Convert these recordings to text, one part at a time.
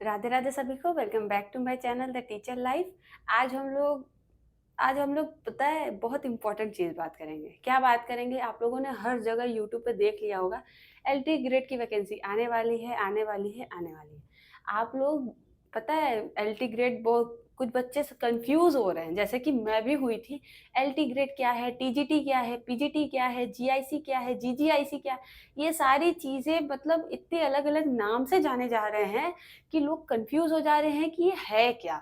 राधे राधे सभी को। Welcome back to my channel the teacher life. आज हम लोग आज हम लोग पता है बहुत इंपॉर्टेंट चीज़ बात करेंगे। क्या बात करेंगे? आप लोगों ने हर जगह यूट्यूब पे देख लिया होगा, एलटी ग्रेड की वैकेंसी आने वाली है, आने वाली है, आने वाली है। आप लोग पता है एलटी ग्रेड बहुत कुछ बच्चे कंफ्यूज हो रहे हैं, जैसे कि मैं भी हुई थी। एलटी ग्रेड क्या है, टीजीटी क्या है, पीजीटी क्या है, जीआईसी क्या है, जीजीआईसी क्या है? ये सारी चीज़ें मतलब इतने अलग अलग नाम से जाने जा रहे हैं कि लोग कंफ्यूज हो जा रहे हैं कि ये है क्या।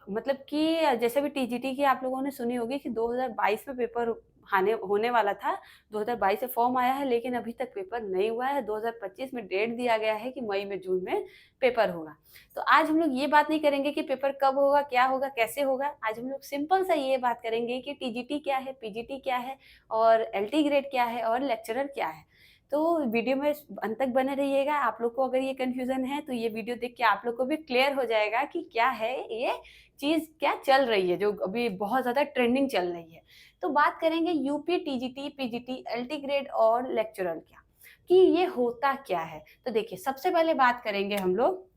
मतलब कि जैसे भी टीजीटी की आप लोगों ने सुनी होगी कि 2022 में पेपर आने होने वाला था। 2022 से फॉर्म आया है लेकिन अभी तक पेपर नहीं हुआ है। 2025 में डेट दिया गया है कि मई में जून में पेपर होगा। तो आज हम लोग ये बात नहीं करेंगे कि पेपर कब होगा, क्या होगा, कैसे होगा। आज हम लोग सिंपल सा ये बात करेंगे कि टीजीटी क्या है, पीजीटी क्या है और एलटी ग्रेड क्या है और लेक्चरर क्या है। तो वीडियो में अंत तक बने रहिएगा। आप लोग को अगर ये कन्फ्यूज़न है तो ये वीडियो देख के आप लोग को भी क्लियर हो जाएगा कि क्या है ये चीज़, क्या चल रही है जो अभी बहुत ज़्यादा ट्रेंडिंग चल रही है। तो बात करेंगे UP, TGT, PGT, LT grade और लेक्चरर क्या, कि ये होता क्या है। तो देखिए सबसे पहले बात करेंगे हम लोग,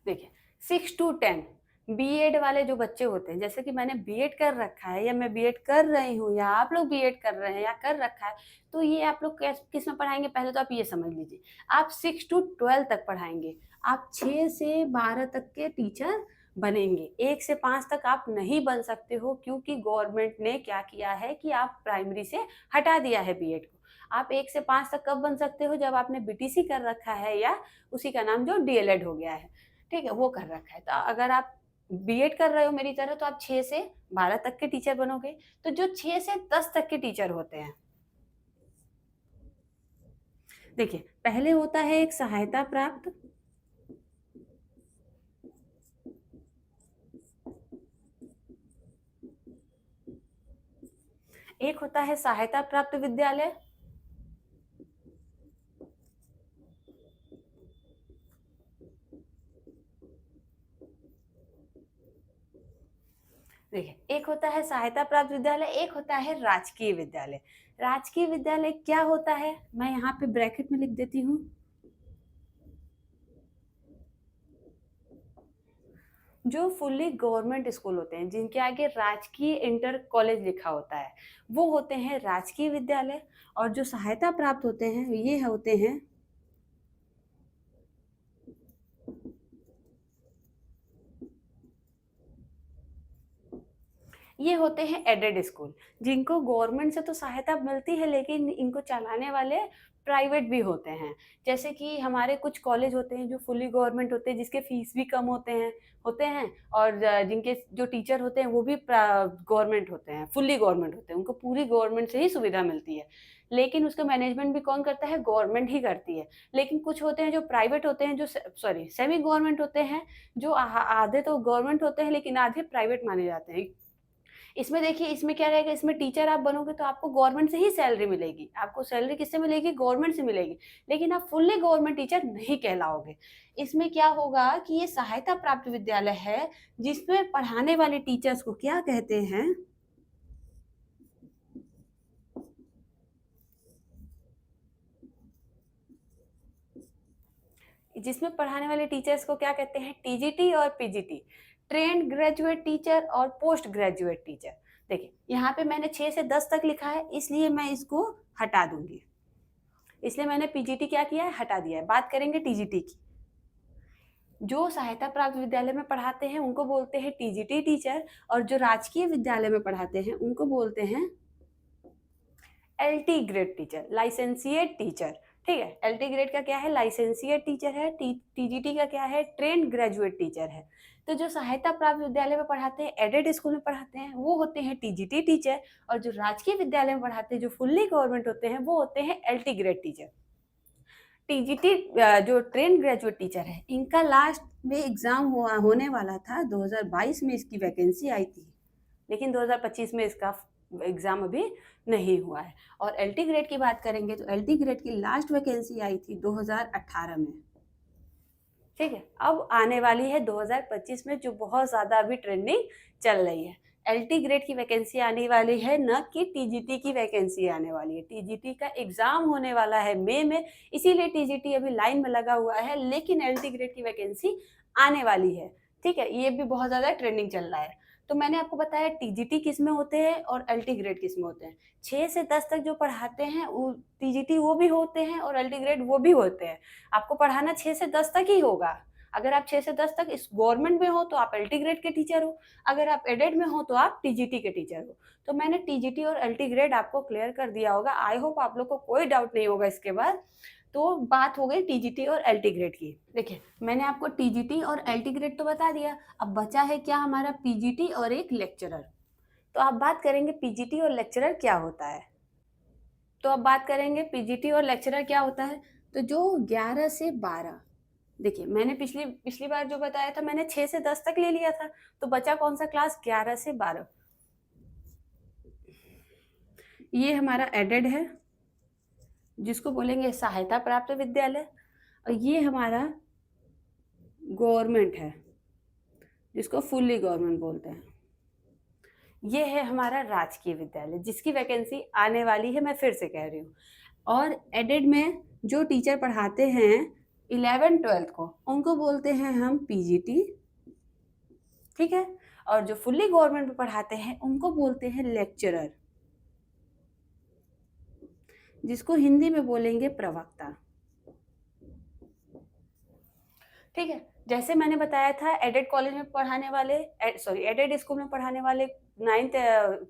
देखिए 6 टू 10 बीएड वाले जो बच्चे होते हैं, जैसे कि मैंने बीएड कर रखा है या मैं बीएड कर रही हूँ या आप लोग बीएड कर रहे हैं या कर रखा है, तो ये आप लोग किस में पढ़ाएंगे? पहले तो आप ये समझ लीजिए, आप 6 टू 12 तक पढ़ाएंगे। आप 6 से 12 तक के टीचर बनेंगे। 1 से 5 तक आप नहीं बन सकते हो, क्योंकि गवर्नमेंट ने क्या किया है कि आप प्राइमरी से हटा दिया है बीएड को। आप 1 से 5 तक कब बन सकते हो? जब आपने बीटीसी कर रखा है या उसी का नाम जो डीएलएड हो गया है, ठीक है, वो कर रखा है। तो अगर आप बीएड कर रहे हो मेरी तरह, तो आप 6 से 12 तक के टीचर बनोगे। तो जो 6 से 10 तक के टीचर होते हैं, देखिए पहले होता है एक सहायता प्राप्त, एक होता है सहायता प्राप्त विद्यालय, देखिए एक होता है सहायता प्राप्त विद्यालय, एक होता है राजकीय विद्यालय। राजकीय विद्यालय क्या होता है, मैं यहाँ पे ब्रैकेट में लिख देती हूँ। जो फुल्ली गवर्नमेंट स्कूल होते हैं, जिनके आगे राजकीय इंटर कॉलेज लिखा होता है, वो होते हैं राजकीय विद्यालय। और जो सहायता प्राप्त होते हैं ये होते हैं, ये होते हैं एडेड स्कूल, जिनको गवर्नमेंट से तो सहायता मिलती है लेकिन इनको चलाने वाले प्राइवेट भी होते हैं। जैसे कि हमारे कुछ कॉलेज होते हैं जो फुली गवर्नमेंट होते हैं, जिसके फीस भी कम होते हैं और जिनके जो टीचर होते हैं वो भी गवर्नमेंट होते हैं, फुल्ली गवर्नमेंट होते हैं, उनको पूरी गवर्नमेंट से ही सुविधा मिलती है। लेकिन उसका मैनेजमेंट भी कौन करता है? गवर्नमेंट ही करती है। लेकिन कुछ होते हैं जो प्राइवेट होते हैं, जो सॉरी सेमी गवर्नमेंट होते हैं, जो आधे तो गवर्नमेंट होते हैं लेकिन आधे प्राइवेट माने जाते हैं। इसमें देखिए, इसमें क्या रहेगा, इसमें टीचर आप बनोगे तो आपको गवर्नमेंट से ही सैलरी मिलेगी। आपको सैलरी किससे मिलेगी? गवर्नमेंट से मिलेगी। लेकिन आप फुल्ली गवर्नमेंट टीचर नहीं कहलाओगे। इसमें क्या होगा कि ये सहायता प्राप्त विद्यालय है, जिसमें पढ़ाने वाले टीचर्स को क्या कहते हैं? जिसमें पढ़ाने वाले टीचर्स को क्या कहते हैं? टीजीटी और पीजीटी, ट्रेंड ग्रेजुएट टीचर और पोस्ट ग्रेजुएट टीचर। देखिए यहाँ पे मैंने 6 से 10 तक लिखा है, इसलिए मैं इसको हटा दूंगी। इसलिए मैंने पीजीटी क्या किया है? हटा दिया है। बात करेंगे टीजीटी की। जो सहायता प्राप्त विद्यालय में पढ़ाते हैं उनको बोलते हैं टीजीटी टीचर, और जो राजकीय विद्यालय में पढ़ाते हैं उनको बोलते हैं एलटी ग्रेड टीचर, लाइसेंसिएट टीचर। ठीक है, एलटी ग्रेड का क्या है? लाइसेंसिएट टीचर है। टीजीटी का क्या है? ट्रेंड ग्रेजुएट टीचर है। तो जो सहायता प्राप्त विद्यालय में पढ़ाते हैं, एडेड स्कूल में पढ़ाते हैं, वो होते हैं टीजीटी टीचर। और जो राजकीय विद्यालय में पढ़ाते हैं, जो फुल्ली गवर्नमेंट होते हैं, वो होते हैं एलटी ग्रेड टीचर। टीजीटी जो ट्रेन ग्रेजुएट टीचर है, इनका लास्ट में एग्जाम होने वाला था 2022 में, इसकी वैकेंसी आई थी, लेकिन 2025 में इसका एग्जाम अभी नहीं हुआ है। और एलटी ग्रेड की बात करेंगे तो एलटी ग्रेड की लास्ट वैकेंसी आई थी 2018 में। ठीक है, अब आने वाली है 2025 में, जो बहुत ज़्यादा अभी ट्रेंडिंग चल रही है। LT ग्रेड की वैकेंसी आने वाली है, न कि TGT की वैकेंसी आने वाली है। TGT का एग्जाम होने वाला है मई में, इसीलिए TGT अभी लाइन में लगा हुआ है, लेकिन LT ग्रेड की वैकेंसी आने वाली है। ठीक है, ये भी बहुत ज़्यादा ट्रेंडिंग चल रहा है। तो मैंने आपको बताया TGT किस में होते हैं और LT ग्रेड किस में होते हैं। 6 से 10 तक जो पढ़ाते हैं वो TGT वो भी होते हैं और LT ग्रेड वो भी होते हैं। आपको पढ़ाना 6 से 10 तक ही होगा। अगर आप 6 से 10 तक इस गवर्नमेंट में हो तो आप LT ग्रेड के टीचर हो, अगर आप एडेड में हो तो आप TGT के टीचर हो। तो मैंने TGT और LT ग्रेड आपको क्लियर कर दिया होगा। आई होप आप लोग को कोई डाउट नहीं होगा इसके बाद। तो बात हो गई TGT और LT ग्रेड की। देखिए, मैंने आपको TGT और LT ग्रेड तो बता दिया, अब बचा है क्या हमारा PGT और एक लेक्चरर। तो आप बात करेंगे PGT और लेक्चरर क्या होता है। तो अब बात करेंगे PGT और लेक्चरर क्या होता है। तो जो 11 से 12, देखिए मैंने पिछली पिछली बार जो बताया था मैंने 6 से 10 तक ले लिया था, तो बचा कौन सा क्लास, 11 से 12। ये हमारा एडेड है, जिसको बोलेंगे सहायता प्राप्त विद्यालय, और ये हमारा गवर्नमेंट है, जिसको फुल्ली गवर्नमेंट बोलते हैं। ये है हमारा राजकीय विद्यालय, जिसकी वैकेंसी आने वाली है, मैं फिर से कह रही हूँ। और एडेड में जो टीचर पढ़ाते हैं 11-12 को, उनको बोलते हैं हम PGT, ठीक है। और जो फुल्ली गवर्नमेंट में पढ़ाते हैं उनको बोलते हैं लेक्चरर, जिसको हिंदी में बोलेंगे प्रवक्ता, ठीक है। जैसे मैंने बताया था एडेड कॉलेज में पढ़ाने वाले, एडेड स्कूल में पढ़ाने वाले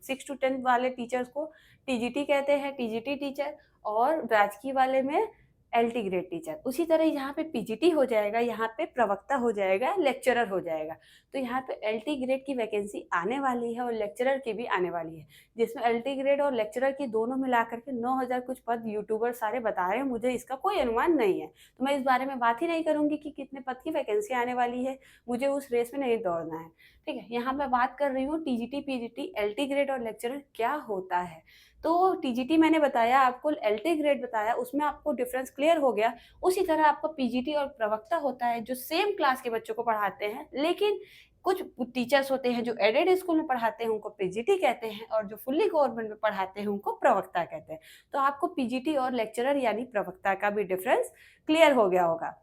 6 to 10 वाले टीचर्स को TGT कहते हैं, TGT टीचर, और राजकीय वाले में LT ग्रेड टीचर। उसी तरह यहाँ पे PGT हो जाएगा, यहाँ पे प्रवक्ता हो जाएगा, लेक्चरर हो जाएगा। तो यहाँ पे LT ग्रेड की वैकेंसी आने वाली है और लेक्चरर की भी आने वाली है, जिसमें LT ग्रेड और लेक्चरर की दोनों मिलाकर के 9,000 कुछ पद यूट्यूबर सारे बता रहे हैं। मुझे इसका कोई अनुमान नहीं है, तो मैं इस बारे में बात ही नहीं करूंगी कि कितने पद की वैकेंसी आने वाली है। मुझे उस रेस में नहीं दौड़ना है, ठीक है। यहाँ मैं बात कर रही हूँ TGT, PGT, LT ग्रेड और लेक्चरर क्या होता है। तो TGT मैंने बताया आपको, LT ग्रेड बताया, उसमें आपको डिफरेंस क्लियर हो गया। उसी तरह आपको PGT और प्रवक्ता होता है, जो सेम क्लास के बच्चों को पढ़ाते हैं, लेकिन कुछ टीचर्स होते हैं जो एडेड स्कूल में पढ़ाते हैं उनको PGT कहते हैं, और जो फुल्ली गवर्नमेंट में पढ़ाते हैं उनको प्रवक्ता कहते हैं। तो आपको PGT और लेक्चरर यानी प्रवक्ता का भी डिफरेंस क्लियर हो गया होगा।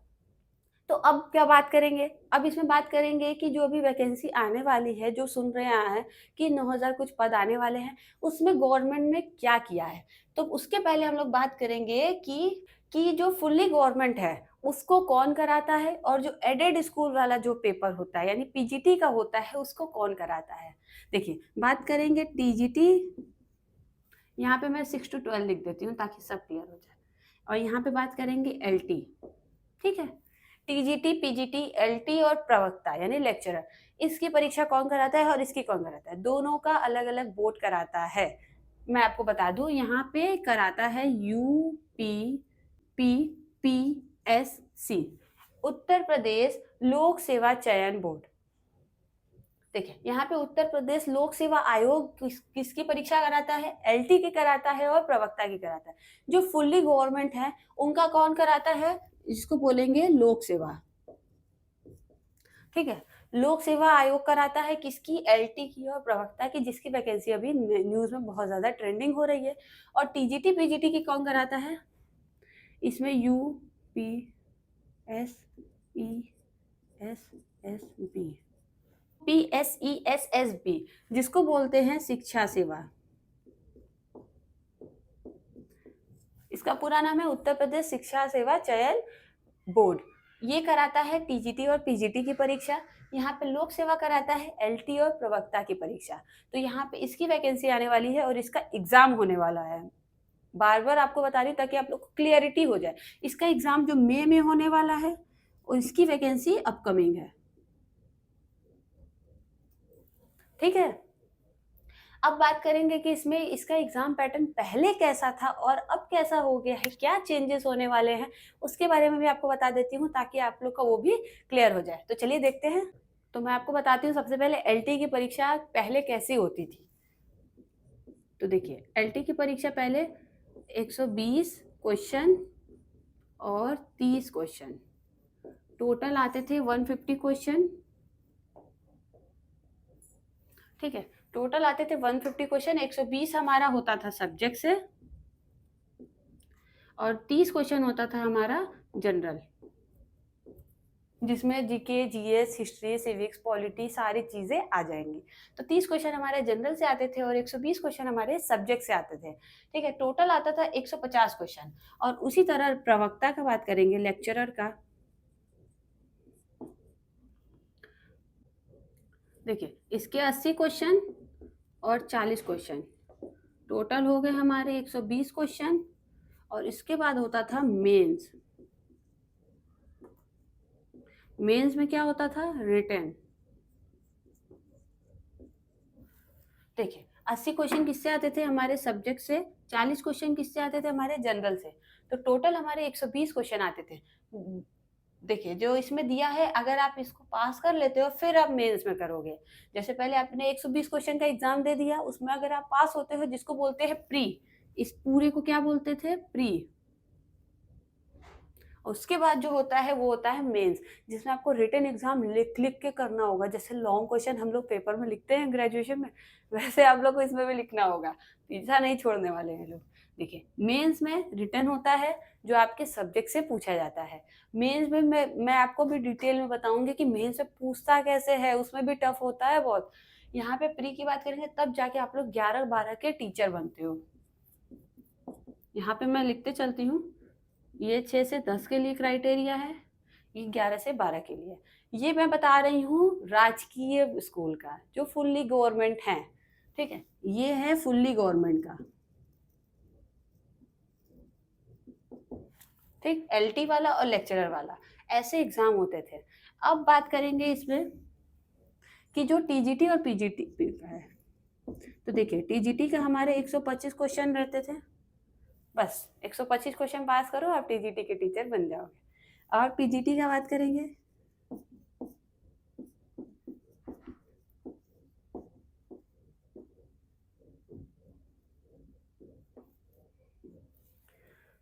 तो अब क्या बात करेंगे, अब इसमें बात करेंगे कि जो भी वैकेंसी आने वाली है, जो सुन रहे हैं कि 9,000 कुछ पद आने वाले हैं, उसमें गवर्नमेंट ने क्या किया है। तो उसके पहले हम लोग बात करेंगे कि जो फुल्ली गवर्नमेंट है उसको कौन कराता है, और जो एडेड स्कूल वाला जो पेपर होता है यानी PGT का होता है उसको कौन कराता है। देखिए, बात करेंगे TGT, यहाँ पे मैं 6 to 12 लिख देती हूँ ताकि सब क्लियर हो जाए। और यहाँ पे बात करेंगे LT, ठीक है। TGT, PGT, LT और प्रवक्ता यानी लेक्चरर, इसकी परीक्षा कौन कराता है और इसकी कौन कराता है, दोनों का अलग अलग बोर्ड कराता है। मैं आपको बता दूं, यहाँ पे कराता है UPPSC, उत्तर प्रदेश लोक सेवा चयन बोर्ड। देखिए, यहाँ पे उत्तर प्रदेश लोक सेवा आयोग किसकी परीक्षा कराता है, LT की कराता है और प्रवक्ता की कराता है। जो फुल्ली गवर्नमेंट है उनका कौन कराता है, इसको बोलेंगे लोक सेवा, ठीक है। लोक सेवा आयोग कराता है किसकी, LT की और प्रवक्ता की, जिसकी वैकेंसी अभी न्यूज में बहुत ज्यादा ट्रेंडिंग हो रही है। और TGT, PGT की कौन कराता है, इसमें PSESSB, जिसको बोलते हैं शिक्षा सेवा, इसका पूरा नाम है उत्तर प्रदेश शिक्षा सेवा चयन बोर्ड। ये कराता है TGT और PGT की परीक्षा। यहाँ पे लोक सेवा कराता है LT और प्रवक्ता की परीक्षा। तो यहाँ पे इसकी वैकेंसी आने वाली है और इसका एग्जाम होने वाला है। बार बार आपको बता रही हूँ ताकि आप लोग को क्लियरिटी हो जाए। इसका एग्जाम जो मई में होने वाला है और इसकी वैकेंसी अपकमिंग है, ठीक है। अब बात करेंगे कि इसमें इसका एग्जाम पैटर्न पहले कैसा था और अब कैसा हो गया है, क्या चेंजेस होने वाले हैं, उसके बारे में भी आपको बता देती हूँ ताकि आप लोग का वो भी क्लियर हो जाए। तो चलिए देखते हैं। तो मैं आपको बताती हूँ सबसे पहले LT की परीक्षा पहले कैसी होती थी। तो देखिए, LT की परीक्षा पहले 120 क्वेश्चन और 30 क्वेश्चन, टोटल आते थे 150 क्वेश्चन, ठीक है। टोटल आते थे 150 क्वेश्चन, 120 हमारा होता था सब्जेक्ट से और 30 क्वेश्चन होता था हमारा जनरल, जिसमें GK, GS, history, civics, polity सारी चीजें आ जाएंगी। तो 30 क्वेश्चन हमारे जनरल से आते थे और 120 क्वेश्चन हमारे सब्जेक्ट से आते थे। ठीक है, टोटल आता था 150 क्वेश्चन। और उसी तरह प्रवक्ता का बात करेंगे, लेक्चरर का। देखिए, इसके 80 क्वेश्चन और 40 क्वेश्चन, टोटल हो गए हमारे 120 क्वेश्चन। और इसके बाद होता था मेंस। मेंस में क्या होता था? रिटन। देखिए, 80 क्वेश्चन किससे आते थे? हमारे सब्जेक्ट से। 40 क्वेश्चन किससे आते थे? हमारे जनरल से। तो टोटल हमारे 120 क्वेश्चन आते थे। देखिए, जो इसमें दिया है, अगर आप इसको पास कर लेते हो फिर आप मेंस में करोगे। जैसे पहले आपने 120 क्वेश्चन का एग्जाम दे दिया, उसमें अगर आप पास होते हो, जिसको बोलते हैं प्री, इस पूरे को क्या बोलते थे? प्री। उसके बाद जो होता है वो होता है मेंस, जिसमें आपको रिटन एग्जाम लिख लिख के करना होगा। जैसे लॉन्ग क्वेश्चन हम लोग पेपर में लिखते हैं ग्रेजुएशन में, वैसे आप लोग को इसमें भी लिखना होगा। पीछा नहीं छोड़ने वाले हैं लोग। देखिए, मेंस में रिटन होता है जो आपके सब्जेक्ट से पूछा जाता है। मेंस में मैं आपको भी डिटेल में बताऊंगी कि मेंस में पूछता कैसे है, उसमें भी टफ होता है बहुत। यहाँ पे प्री की बात करेंगे तब जाके आप लोग 11-12 के टीचर बनते हो। यहाँ पे मैं लिखते चलती हूँ। ये 6 से 10 के लिए क्राइटेरिया है, ये 11 से 12 के लिए। ये मैं बता रही हूँ राजकीय स्कूल का, जो फुल्ली गवर्नमेंट है। ठीक है, ये है फुल्ली गवर्नमेंट का। ठीक, एलटी वाला और लेक्चरर वाला, ऐसे एग्जाम होते थे। अब बात करेंगे इसमें कि जो टीजीटी और पीजीटी का है। तो देखिए, टीजीटी का हमारे 125 क्वेश्चन रहते थे। बस 125 क्वेश्चन पास करो, आप टीजीटी के टीचर बन जाओगे। और पीजीटी का बात करेंगे।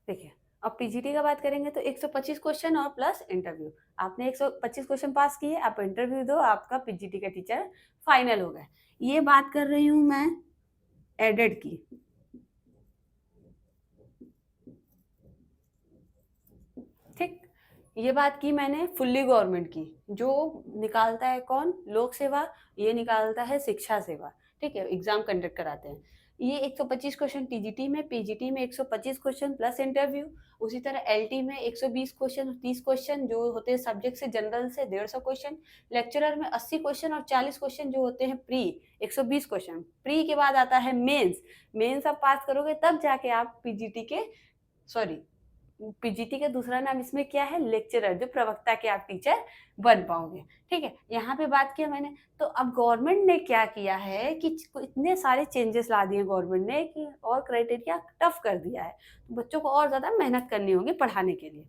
देखिए, अब पीजीटी का बात करेंगे तो 125 क्वेश्चन और प्लस इंटरव्यू। आपने 125 क्वेश्चन पास किए, आप इंटरव्यू दो, आपका पीजीटी का टीचर फाइनल हो गए। ये बात कर रही हूं मैं एडेड की। ठीक, ये बात की मैंने फुल्ली गवर्नमेंट की। जो निकालता है कौन? लोक सेवा। ये निकालता है शिक्षा सेवा। ठीक है, एग्जाम कंडक्ट कराते हैं। ये 125 क्वेश्चन टीजीटी में, पीजीटी में 125 क्वेश्चन प्लस इंटरव्यू। उसी तरह एलटी में 120 क्वेश्चन, 30 क्वेश्चन जो होते हैं सब्जेक्ट से, जनरल से 150 क्वेश्चन। लेक्चरर में 80 क्वेश्चन और 40 क्वेश्चन जो होते हैं प्री, 120 क्वेश्चन। प्री के बाद आता है मेंस। मेंस आप पास करोगे तब जाके आप पीजीटी के, सॉरी, पीजीटी का दूसरा नाम इसमें क्या है? लेक्चरर, जो प्रवक्ता के आप टीचर बन पाओगे। ठीक है, यहाँ पे बात किया मैंने। तो अब गवर्नमेंट ने क्या किया है कि इतने सारे चेंजेस ला दिए गवर्नमेंट ने कि और क्राइटेरिया टफ कर दिया है, तो बच्चों को और ज्यादा मेहनत करनी होगी पढ़ाने के लिए।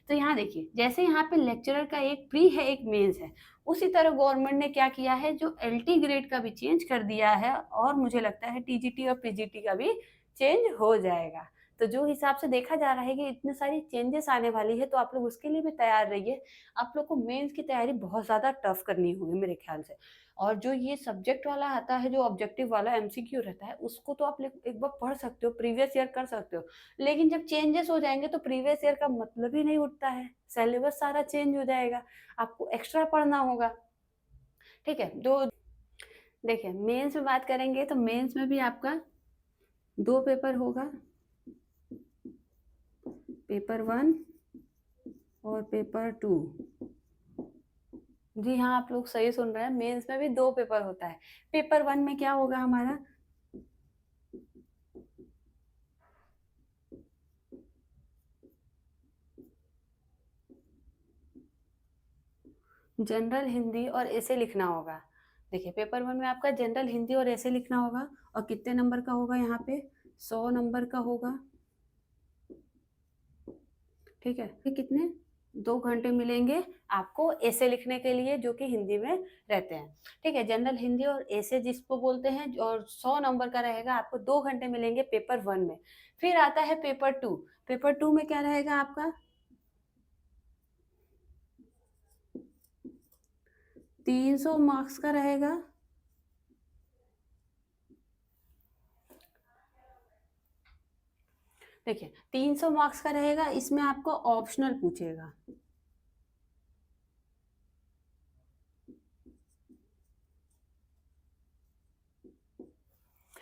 तो यहाँ देखिए, जैसे यहाँ पे लेक्चरर का एक प्री है, एक मेंस है, उसी तरह गवर्नमेंट ने क्या किया है, जो एलटी ग्रेड का भी चेंज कर दिया है, और मुझे लगता है टीजीटी और पीजीटी का भी चेंज हो जाएगा। तो जो हिसाब से देखा जा रहा है कि इतनी सारी चेंजेस आने वाली है, तो आप लोग उसके लिए भी तैयार रहिए। आप लोग को मेंस की तैयारी बहुत ज़्यादा टफ करनी होगी मेरे ख्याल से। और जो ये सब्जेक्ट वाला आता है, जो ऑब्जेक्टिव वाला एमसीक्यू रहता है, उसको तो आप लोग एक बार पढ़ सकते हो, प्रीवियस ईयर कर सकते हो। लेकिन जब चेंजेस हो जाएंगे तो प्रीवियस ईयर का मतलब ही नहीं उठता है, सिलेबस सारा चेंज हो जाएगा, आपको एक्स्ट्रा पढ़ना होगा। ठीक है, जो देखिए, मेंस में बात करेंगे तो मेंस में भी आपका 2 पेपर होगा, पेपर 1 और पेपर 2। जी हाँ, आप लोग सही सुन रहे हैं, मेंस में भी 2 पेपर होता है। पेपर 1 में क्या होगा हमारा? जनरल हिंदी और ऐसे लिखना होगा। देखिए, पेपर 1 में आपका जनरल हिंदी और ऐसे लिखना होगा। और कितने नंबर का होगा यहाँ पे? 100 नंबर का होगा। ठीक है, ये कितने? 2 घंटे मिलेंगे आपको ऐसे लिखने के लिए, जो कि हिंदी में रहते हैं। ठीक है, जनरल हिंदी और ऐसे जिसको बोलते हैं, और 100 नंबर का रहेगा। आपको 2 घंटे मिलेंगे पेपर 1 में। फिर आता है पेपर 2। पेपर 2 में क्या रहेगा आपका? 300 मार्क्स का रहेगा। देखिए 300 मार्क्स का रहेगा, इसमें आपको ऑप्शनल पूछेगा।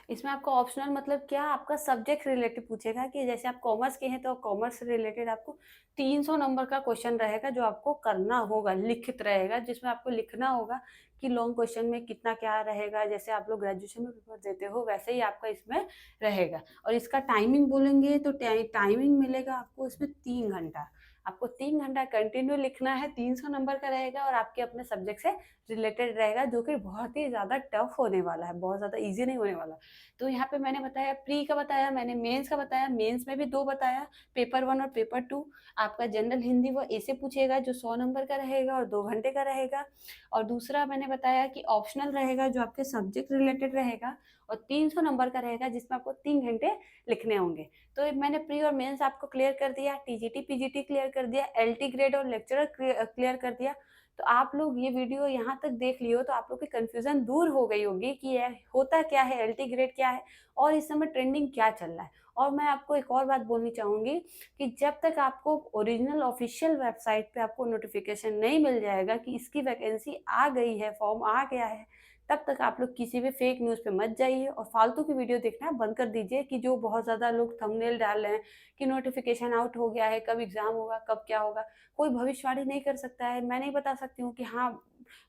इसमें आपका ऑप्शनल मतलब क्या, आपका सब्जेक्ट रिलेटेड पूछेगा कि जैसे आप कॉमर्स के हैं तो कॉमर्स से रिलेटेड आपको 300 नंबर का क्वेश्चन रहेगा जो आपको करना होगा, लिखित रहेगा, जिसमें आपको लिखना होगा कि लॉन्ग क्वेश्चन में कितना क्या रहेगा। जैसे आप लोग ग्रेजुएशन में पेपर देते हो वैसे ही आपका इसमें रहेगा। और इसका टाइमिंग बोलेंगे तो टाइमिंग मिलेगा आपको इसमें 3 घंटा। आपको 3 घंटा कंटिन्यू लिखना है, 300 नंबर का रहेगा और आपके अपने सब्जेक्ट से रिलेटेड रहेगा, जो कि बहुत ही ज़्यादा टफ होने वाला है, बहुत ज़्यादा ईजी नहीं होने वाला। तो यहाँ पे मैंने बताया प्री का, बताया मैंने मेंस का, बताया मेंस में भी 2 बताया, पेपर 1 और पेपर 2। आपका जनरल हिंदी वो ऐसे पूछेगा जो 100 नंबर का रहेगा और 2 घंटे का रहेगा। और दूसरा मैंने बताया कि ऑप्शनल रहेगा जो आपके सब्जेक्ट रिलेटेड रहेगा और 300 नंबर का रहेगा जिसमें आपको 3 घंटे लिखने होंगे। तो मैंने प्री और मेंस आपको क्लियर कर दिया, टीजीटी पीजीटी क्लियर कर दिया, एलटी ग्रेड और लेक्चरर क्लियर कर दिया। तो आप लोग ये वीडियो यहाँ तक देख लियो तो आप लोग की कन्फ्यूज़न दूर हो गई होगी कि ये होता क्या है, एलटी ग्रेड क्या है और इस समय ट्रेंडिंग क्या चल रहा है। और मैं आपको एक और बात बोलनी चाहूँगी कि जब तक आपको ओरिजिनल ऑफिशियल वेबसाइट पे आपको नोटिफिकेशन नहीं मिल जाएगा कि इसकी वैकेंसी आ गई है, फॉर्म आ गया है, तब तक आप लोग किसी भी फेक न्यूज़ पे मत जाइए और फालतू की वीडियो देखना बंद कर दीजिए कि जो बहुत ज़्यादा लोग थंबनेल डाल रहे हैं कि नोटिफिकेशन आउट हो गया है, कब एग्ज़ाम होगा, कब क्या होगा। कोई भविष्यवाणी नहीं कर सकता है। मैं नहीं बता सकती हूँ कि हाँ,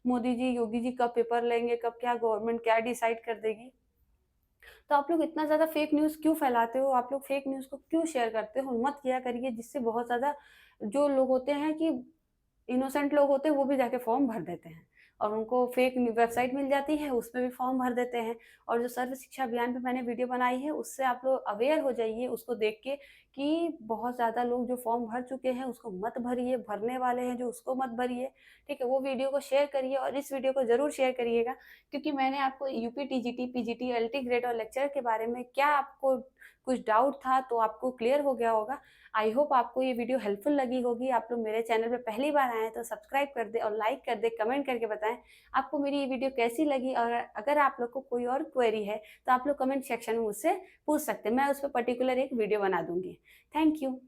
मोदी जी, योगी जी कब पेपर लेंगे, कब क्या गवर्नमेंट क्या डिसाइड कर देगी। तो आप लोग इतना ज़्यादा फेक न्यूज़ क्यों फैलाते हो? आप लोग फेक न्यूज़ को क्यों शेयर करते हो? मत किया करिए, जिससे बहुत ज़्यादा जो लोग होते हैं कि इनोसेंट लोग होते हैं वो भी जाके फॉर्म भर देते हैं और उनको फेक वेबसाइट मिल जाती है, उसमें भी फॉर्म भर देते हैं। और जो सर्व शिक्षा अभियान पे मैंने वीडियो बनाई है उससे आप लोग अवेयर हो जाइए उसको देख के कि बहुत ज़्यादा लोग जो फॉर्म भर चुके हैं उसको मत भरिए, भरने वाले हैं जो उसको मत भरिए। ठीक है, वो वीडियो को शेयर करिए और इस वीडियो को ज़रूर शेयर करिएगा, क्योंकि मैंने आपको UP TGT PGT LT grade और लेक्चर के बारे में क्या आपको कुछ डाउट था तो आपको क्लियर हो गया होगा। आई होप आपको ये वीडियो हेल्पफुल लगी होगी। आप लोग मेरे चैनल पे पहली बार आए हैं तो सब्सक्राइब कर दें और लाइक कर दें, कमेंट करके बताएं आपको मेरी ये वीडियो कैसी लगी। और अगर आप लोग को कोई और क्वेरी है तो आप लोग कमेंट सेक्शन में मुझसे पूछ सकते हैं, मैं उस पर पर्टिकुलर एक वीडियो बना दूंगी। Thank you.